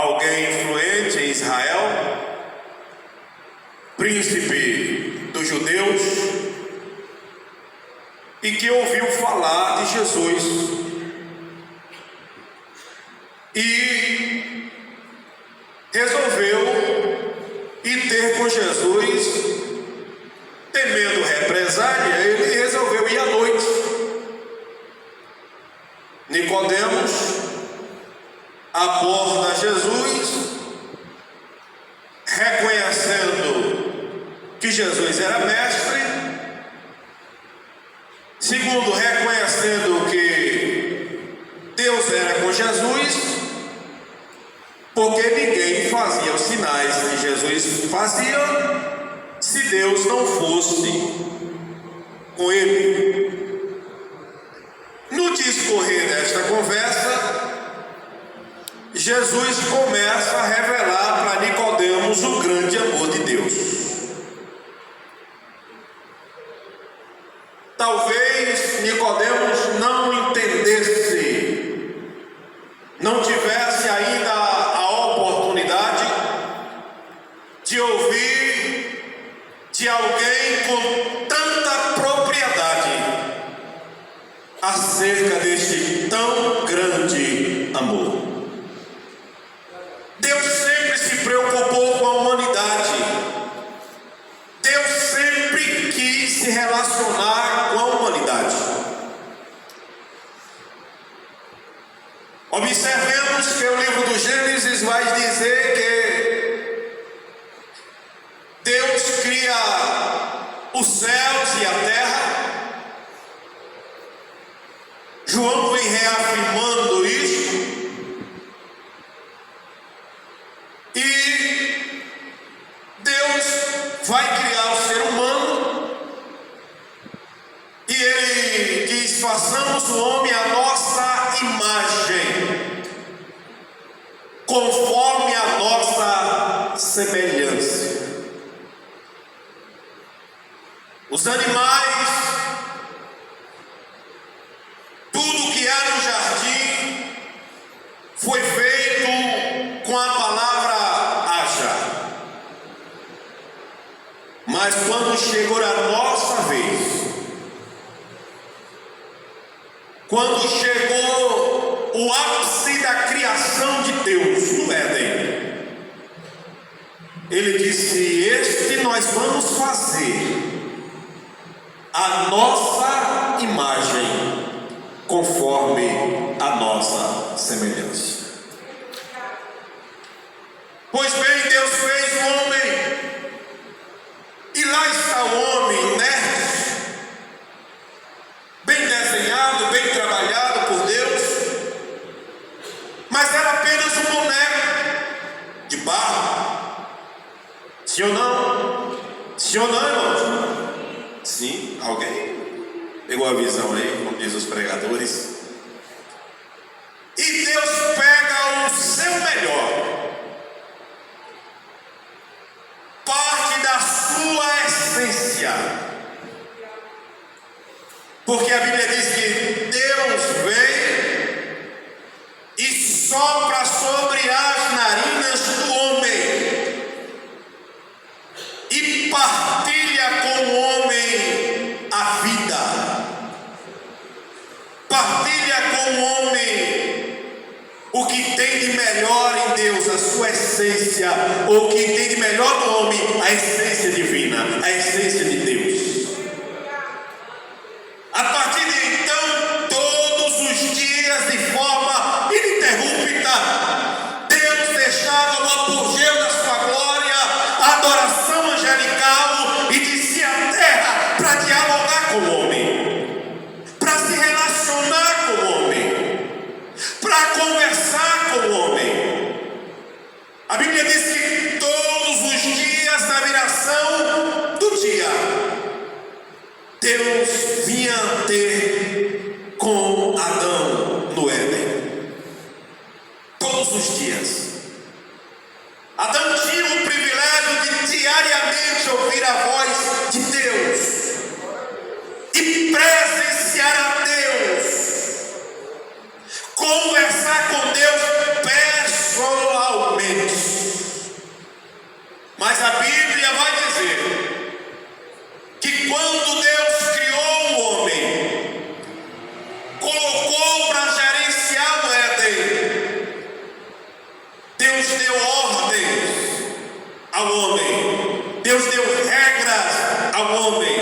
alguém influente em Israel, príncipe dos judeus, e que ouviu falar de Jesus e resolveu ir ter com Jesus. Temendo represália, ele resolveu ir à noite. Nicodemos aborda Jesus, reconhecendo que Jesus era mestre, segundo, reconhecendo que Deus era com Jesus, porque ninguém fazia os sinais que Jesus fazia se Deus não fosse com ele. No discorrer desta conversa, Jesus começa a revelar para Nicodemos o grande amor de Deus. Talvez Nicodemos não entendesse, não tivesse ainda a oportunidade de ouvir de alguém com tanta propriedade acerca deste tão grande amor. Deus sempre se preocupou com a humanidade. Deus sempre quis se relacionar com a humanidade. Observemos que o livro do Gênesis vai dizer que Deus cria os céus e a terra. João vem reafirmando isso. E Deus vai criar o ser humano. E ele diz: façamos o homem à nossa imagem, conforme a nossa semelhança. Os animais, tudo que há no jardim, foi feito com a palavra haja. Mas quando chegou a nossa vez, quando chegou o ápice da criação de Deus no Éden, ele disse: este nós vamos fazer a nossa imagem, conforme a nossa semelhança. Pois bem, Deus fez o homem, e lá está o homem inerte, bem desenhado, bem trabalhado por Deus, mas era apenas um boneco de barro. Sim ou não? Sim ou não, irmãos? Sim, alguém pegou a visão aí, como diz os pregadores? E Deus pega o seu melhor, parte da sua essência, porque a Bíblia diz que Deus vem e sopra sobre as narinas do homem e partilha com o homem a vida, partilha com o homem o que tem de melhor em Deus, a sua essência, ou o que tem de melhor no homem, a essência divina, a essência de Deus. A partir de então, todos os dias, de forma ininterrupta, Deus deixava no apogeu da sua glória a adoração angelical e descia à terra para dialogar com o homem, para se relacionar com o homem, para conversar com o homem. A Bíblia diz que todos os dias, na viração do dia, Deus vinha ter com Adão no Éden. Todos os dias. Adão tinha o privilégio de diariamente ouvir a voz de Deus e presenciar a Deus, conversar com Deus pessoalmente. naturalmente. Mas a Bíblia vai dizer que quando Deus criou o homem, colocou para gerenciar o Éden, Deus deu ordens ao homem, Deus deu regras ao homem,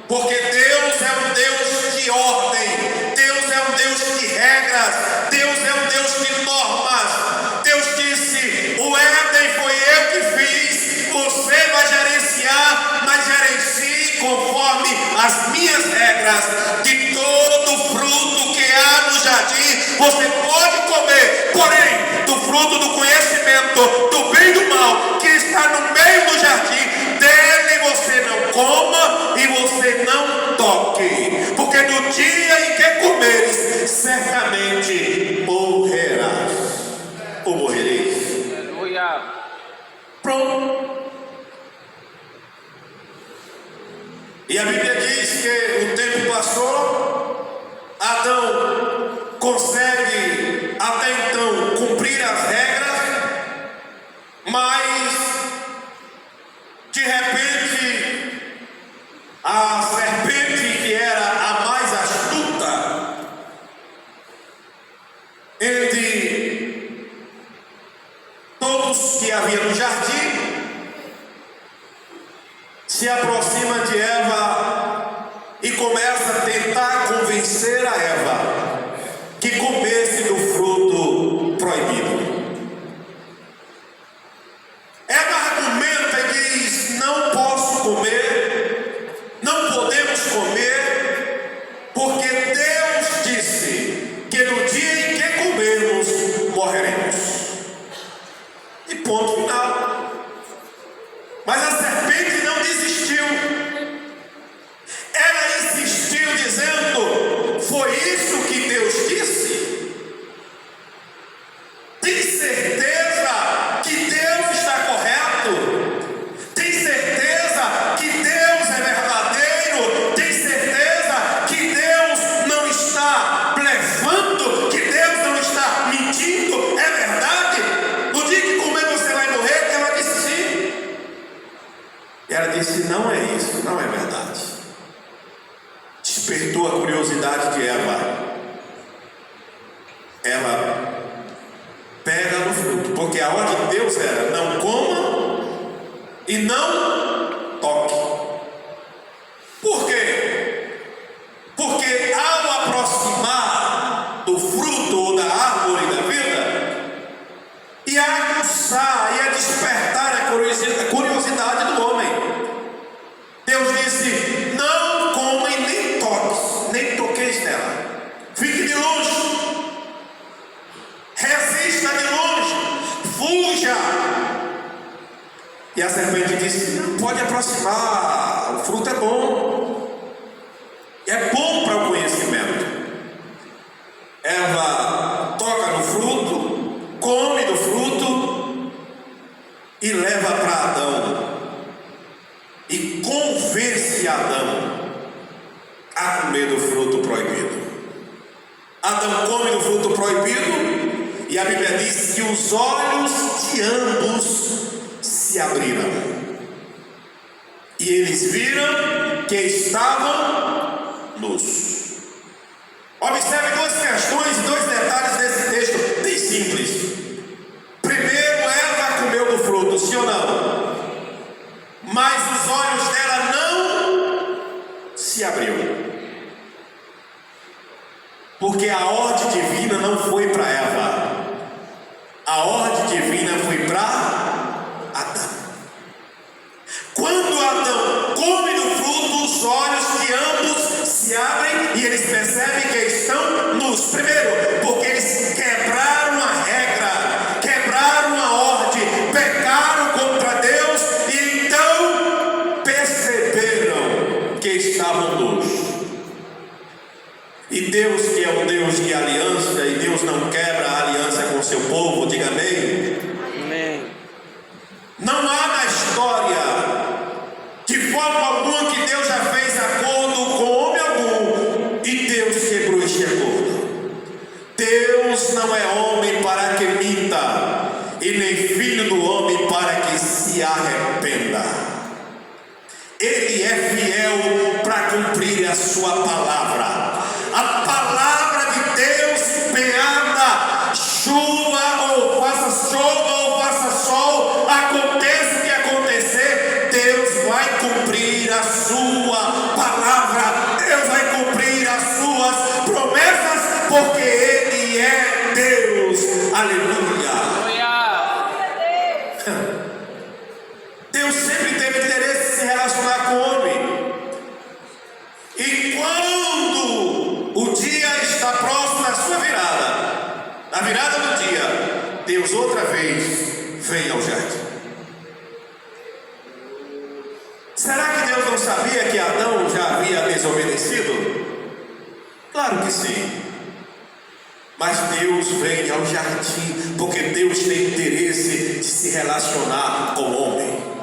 porque Deus é um Deus de ordem, Deus é um Deus de regras, Deus é um Deus de normas. Deus disse: o Éden foi eu que fiz, você vai gerenciar, mas gerencie conforme as minhas regras. De todo fruto que há no jardim você pode comer, porém do fruto do conhecimento do bem e do mal que está no meio do jardim, dele você não coma e você não toque, porque no dia em que comeres, certamente morrerás ou morrereis. Aleluia. Pronto. E a Bíblia diz que o tempo passou, Adão consegue até então cumprir as regras, mas de repente a serpente, que era a mais astuta entre todos que havia no jardim, se aproxima de Eva e começa a tentar convencer a Eva que comesse do fruto proibido. Eva argumenta e diz: não posso comer, não podemos comer, porque Deus disse que no dia em que comermos, morreremos. E ponto final. Mas a serpente não desistiu. Ela insistiu dizendo: foi isso que Deus disse? Tem certeza que Deus está correto? Tem certeza que Deus é verdadeiro? Tem certeza que Deus não está blefando? Que Deus não está mentindo? É verdade? No dia que comer você vai morrer? Ela disse sim. E ela disse: não é isso, não é verdade. Despertou a curiosidade de Eva. Ela pega no fruto, porque a ordem de Deus era: não coma e não toque. Por quê? Porque ao aproximar do fruto ou da árvore da vida, ia aguçar, ia despertar a curiosidade do homem. Deus disse: não coma e nem toque, nem toqueis nela. Fique de longe. Resista de longe. Fuja. E a serpente disse: não pode aproximar, o fruto é bom. É bom para o conhecimento. Eva toca no fruto, come do fruto e leva para Adão. E convence Adão a comer do fruto proibido. Adão come do fruto proibido, e a Bíblia diz que os olhos de ambos se abriram, e eles viram que estavam nus. Observe duas questões e dois detalhes desse texto bem simples. Primeiro, Eva comeu do fruto, sim ou não? Mas os olhos dela não se abriram, porque a ordem divina não foi para Eva, a ordem divina foi para Adão. Quando Adão come do fruto, os olhos de ambos se abrem e eles percebem que estão nus. Primeiro, porque eles quebraram a regra, quebraram a ordem, pecaram contra Deus e então perceberam que estavam nus. E Deus, que é um Deus de aliança, e Deus não quebra a aliança com seu povo, diga amém. Amém. Não há na história, de forma alguma, que Deus já fez acordo com homem algum e Deus quebrou este acordo. Deus não é homem para que minta, e nem filho do homem para que se arrependa. Ele é fiel para cumprir a sua palavra. A palavra de Deus empenhada, chuva ou faça sol, aconteça o que acontecer, Deus vai cumprir a sua palavra, Deus vai cumprir as suas promessas, porque Ele é Deus. Aleluia. Deus sempre teve interesse em se relacionar com o homem. E quando o dia está próximo da sua virada, na virada do dia, Deus outra vez vem ao jardim. Será que Deus não sabia que Adão já havia desobedecido? Claro que sim. Mas Deus vem ao jardim porque Deus tem interesse de se relacionar com o homem.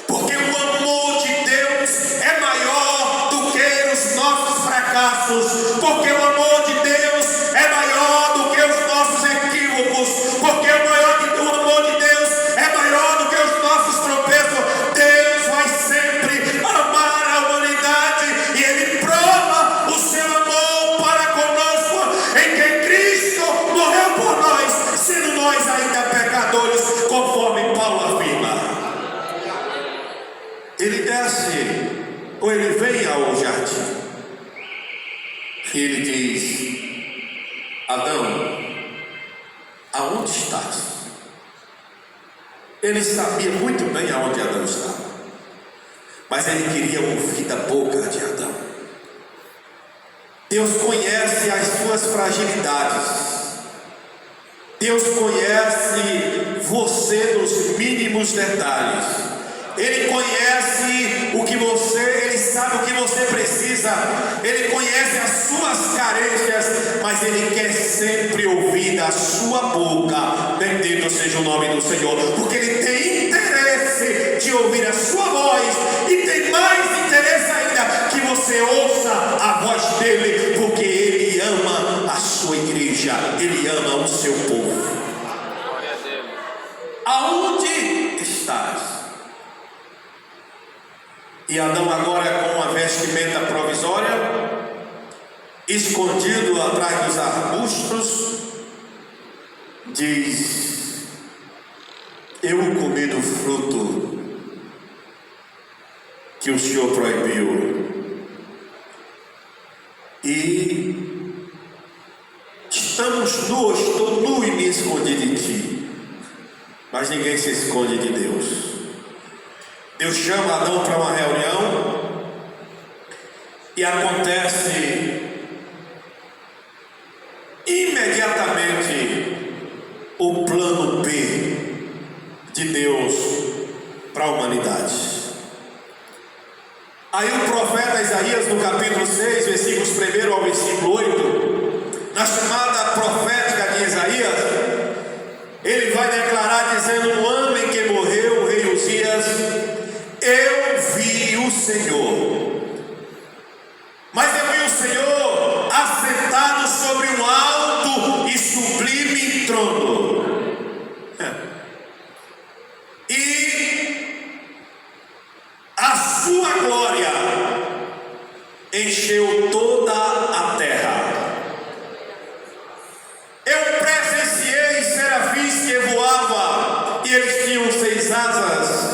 Porque o amor de Deus é maior do que os nossos fracassos. Porque o amor de Deus é maior do que os nossos equívocos. Porque o amor de Deus é maior do que os nossos tropeços. Deus vai sempre amar a humanidade e Ele prova o seu amor para conosco em que Cristo morreu por nós, sendo nós ainda pecadores, conforme Paulo afirma. Ele desce, ou ele vem ao jardim, e ele diz: Adão, aonde estás? Ele sabia muito bem aonde Adão estava, mas ele queria ouvir da boca de Adão. Deus conhece as suas fragilidades, Deus conhece você nos mínimos detalhes. Ele conhece o que Ele sabe o que você precisa, Ele conhece as suas carências, mas Ele quer sempre ouvir da sua boca. Bendito seja o nome do Senhor, porque Ele tem interesse de ouvir a sua voz, e tem mais interesse ainda que você ouça a voz dEle, porque Ele ama a sua igreja, Ele ama o seu povo. Aonde estás? E Adão, agora com uma vestimenta provisória, escondido atrás dos arbustos, diz: eu comi do fruto que o Senhor proibiu, e estamos nus, estou nu e me escondi de ti. Mas ninguém se esconde de Deus. Deus chama Adão para uma reunião e acontece imediatamente o plano B de Deus para a humanidade. Aí o profeta Isaías, no capítulo 6, versículos 1 ao versículo 8, na chamada profética de Isaías, ele vai declarar dizendo: no ano em que morreu o rei Uzias, eu vi o Senhor, mas eu vi o Senhor assentado sobre um alto e sublime trono, e a sua glória encheu toda a terra. Eu presenciei serafins que voavam, e eles tinham 6 asas.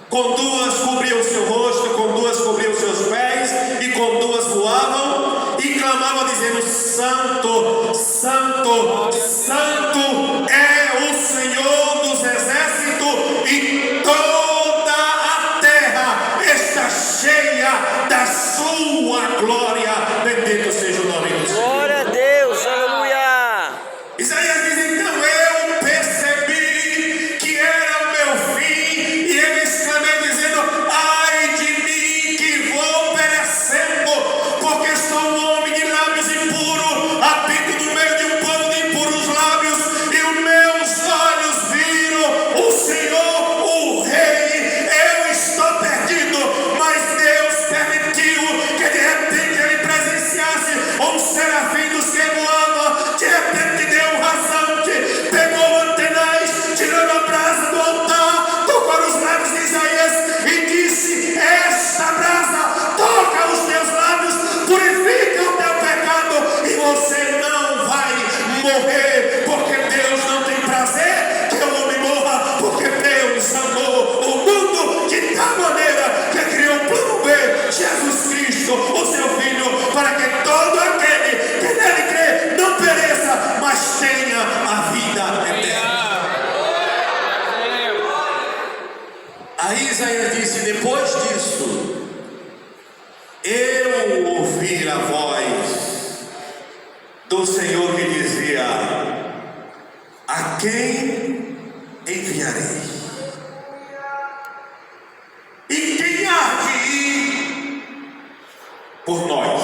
Com 2 cobriam o seu rosto, com 2 cobriam os seus pés, e com 2 voavam e clamavam dizendo: Santo, Santo, Santo é o Senhor dos exércitos, e toda a terra está cheia da sua glória. Bendito seja o nome do Senhor. Glória a Deus, aleluia. Isaías diz: então eu percebi que era o meu fim, e ele exclamei dizendo: ai de mim que vou perecendo, porque sou um homem de lábios impuros, habito no meio de um povo de impuros lábios, quem enviarei? E quem há de ir por nós?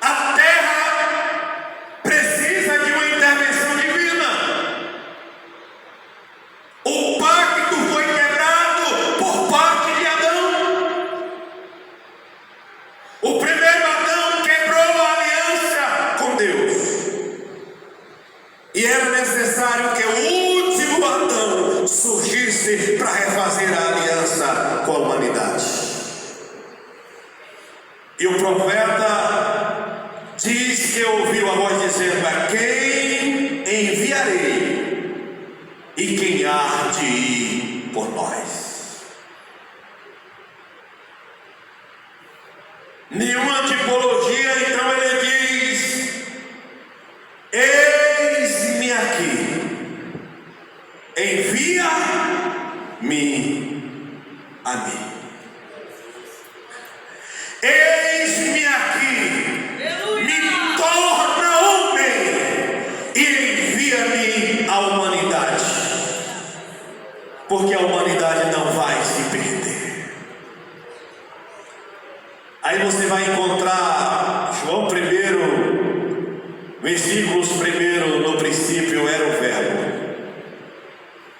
A terra precisa de uma intervenção divina. O pacto foi quebrado por parte de Adão. O primeiro Adão quebrou a aliança com Deus. E era necessário que o último Adão surgisse para refazer a aliança com a humanidade. E o profeta diz que ouviu a voz dizendo: a quem enviarei? E quem há de ir por nós? Nenhuma tipologia, então ele diz: eis-me aqui, envia-me a mim. Eis-me aqui, me torna homem e envia-me à humanidade, porque a humanidade não vai se perder. Aí você vai encontrar João 1, versículos 1: no princípio era o Verbo,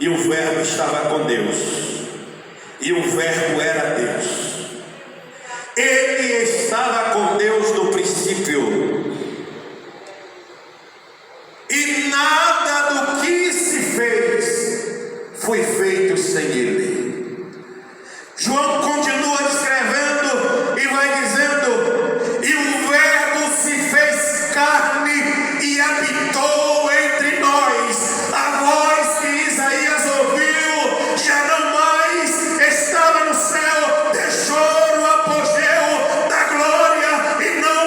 e o Verbo estava com Deus, e o Verbo era Deus. Ele estava com Deus no princípio, e nada do que se fez foi feito sem ele. João continua descrevendo e vai dizendo: e o Verbo se fez carne e habitou entre nós. A voz que Isaías ouviu já não mais estava no céu, deixou no apogeu da glória, e não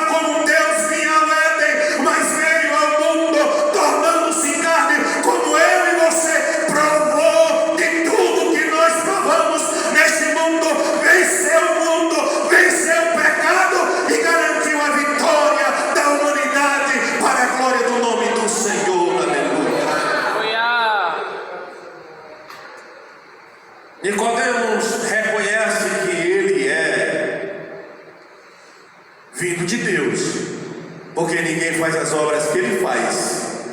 como Deus vinha ao Éden, mas veio ao mundo, tornando-se carne, como eu e você provou de tudo que nós provamos neste mundo, venceu o mundo, venceu o pecado e garantiu a vitória da humanidade para a glória do nome do Senhor. Aleluia. Nicodemos reconhece que ele é vindo de Deus, porque ninguém faz as obras que ele faz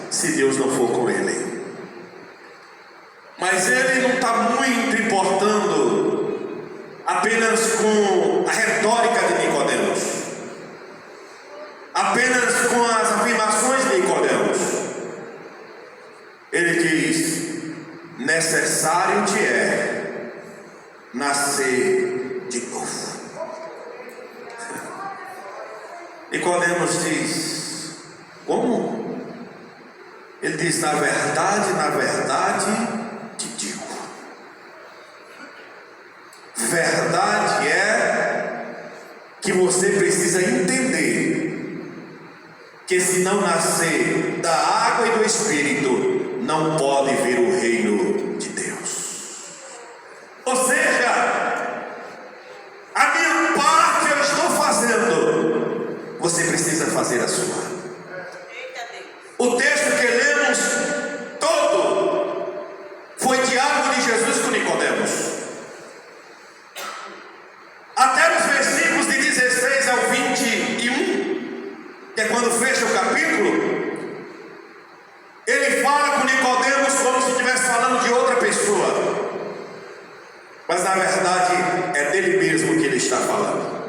se Deus não for com ele. Mas ele não está muito importando apenas com a retórica de Nicodemos, apenas com as afirmações de Nicodemos. Ele diz: necessário te é nascer de novo. Nicodemos diz: como? Ele diz: na verdade te digo. Verdade é que você precisa entender que se não nascer da água e do Espírito, não pode vir o reino de Deus. Ou seja, a minha parte eu estou fazendo, você precisa fazer a sua. O texto que lemos todo foi diálogo de Jesus com Nicodemos. Até os versículos de 16 ao 21, que é quando fecha o capítulo, ele fala com Nicodemos como se estivesse falando de outra pessoa. Mas na verdade é dele mesmo que ele está falando.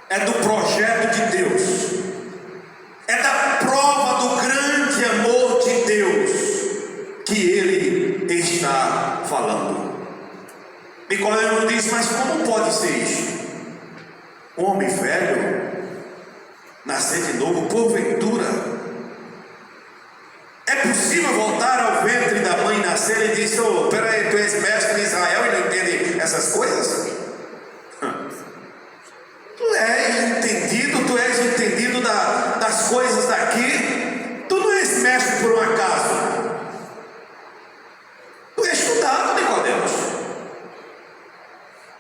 É do projeto de Deus. É da prova do grande amor de Deus que ele está falando. Nicodemos diz: mas como pode ser isso? Um homem velho nascer de novo, porventura? É possível voltar ao ventre da mãe e nascer? Ele disse: oh, peraí, tu és mestre de Israel e não entende essas coisas? Tu és entendido das coisas daqui. Tu não és mestre por um acaso. Tu és estudado, Nicodemos,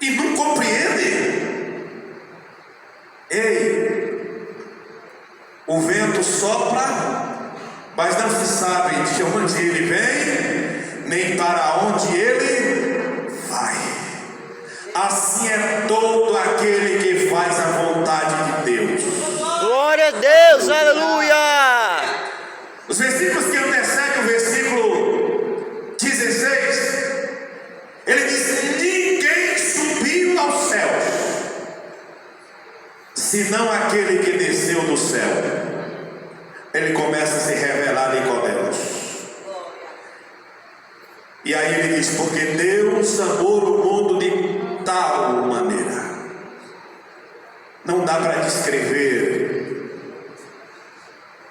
e não compreende. Ei, O vento sopra, mas não se sabe de onde ele vem, nem para onde ele vai. Assim é todo aquele que faz a vontade de Deus. Glória a Deus, aleluia. Os versículos que antecedem o versículo 16, ele diz: ninguém subiu aos céus, senão aquele que desceu do céu. Ele começa a se revelar em Nicodemos. E aí ele diz: porque Deus amou o mundo de tal maneira. Não dá para descrever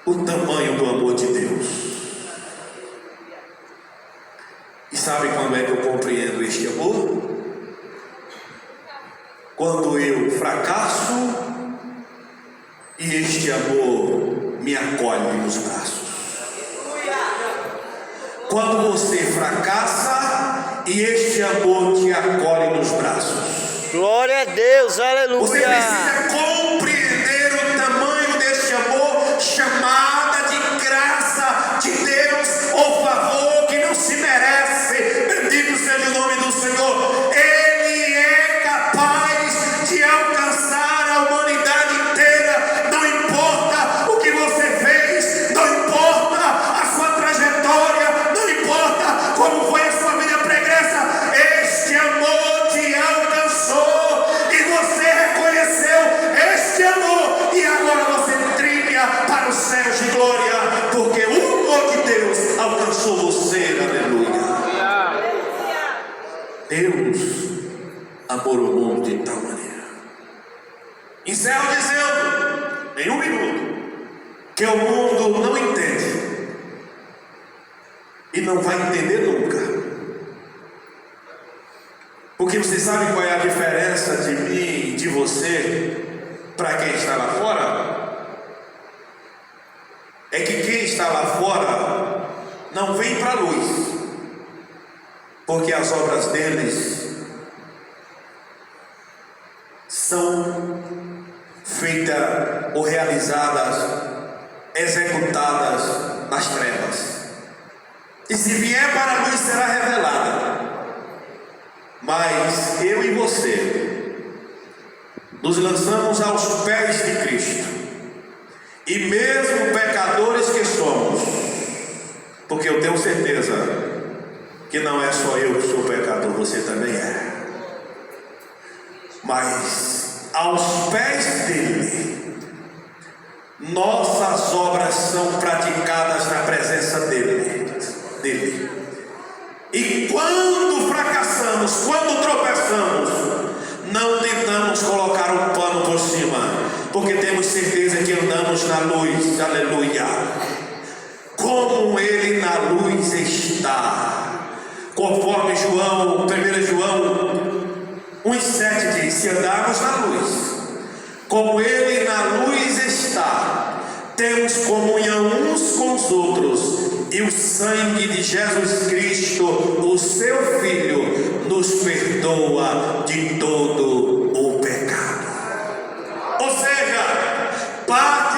o tamanho do amor de Deus. E sabe quando é que eu compreendo este amor? Quando eu fracasso e este amor me acolhe nos braços. Quando você fracassa e este amor te acolhe nos braços. Glória a Deus, aleluia. Você precisa compreender o tamanho deste amor, chamada de graça de Deus, ou favor que não se merece. Bendito seja o nome do Senhor. Ele é capaz de alcançar a humanidade inteira. Não importa o que você fez, não importa a sua trajetória, não importa como foi a sua vida pregressa. Este amor te alcançou e você reconheceu este amor, e agora você trilha para os céus de glória, porque o amor de Deus alcançou você. Aleluia. Deus amou o mundo de tal maneira. Encerro dizendo, em um minuto, que o mundo não entende e não vai entender nunca. Porque você sabe qual é a diferença de mim e de você para quem está lá fora? É que quem está lá fora não vem para a luz, porque as obras deles são feitas ou realizadas, executadas nas trevas. E se vier para a luz será revelada. Mas eu e você nos lançamos aos pés de Cristo, e mesmo pecadores que somos, porque eu tenho certeza que não é só eu que sou pecador, você também é, mas aos pés dele, nossas obras são praticadas na presença dele. E quando fracassamos, quando tropeçamos, não tentamos colocar um pano por cima, porque temos certeza que andamos na luz. Aleluia. Como ele na luz está, conforme João, 1 João 1,7 diz: se andarmos na luz, como ele na luz está, temos comunhão uns com os outros, e o sangue de Jesus Cristo, o seu Filho, nos perdoa de todo o pecado. Ou seja, para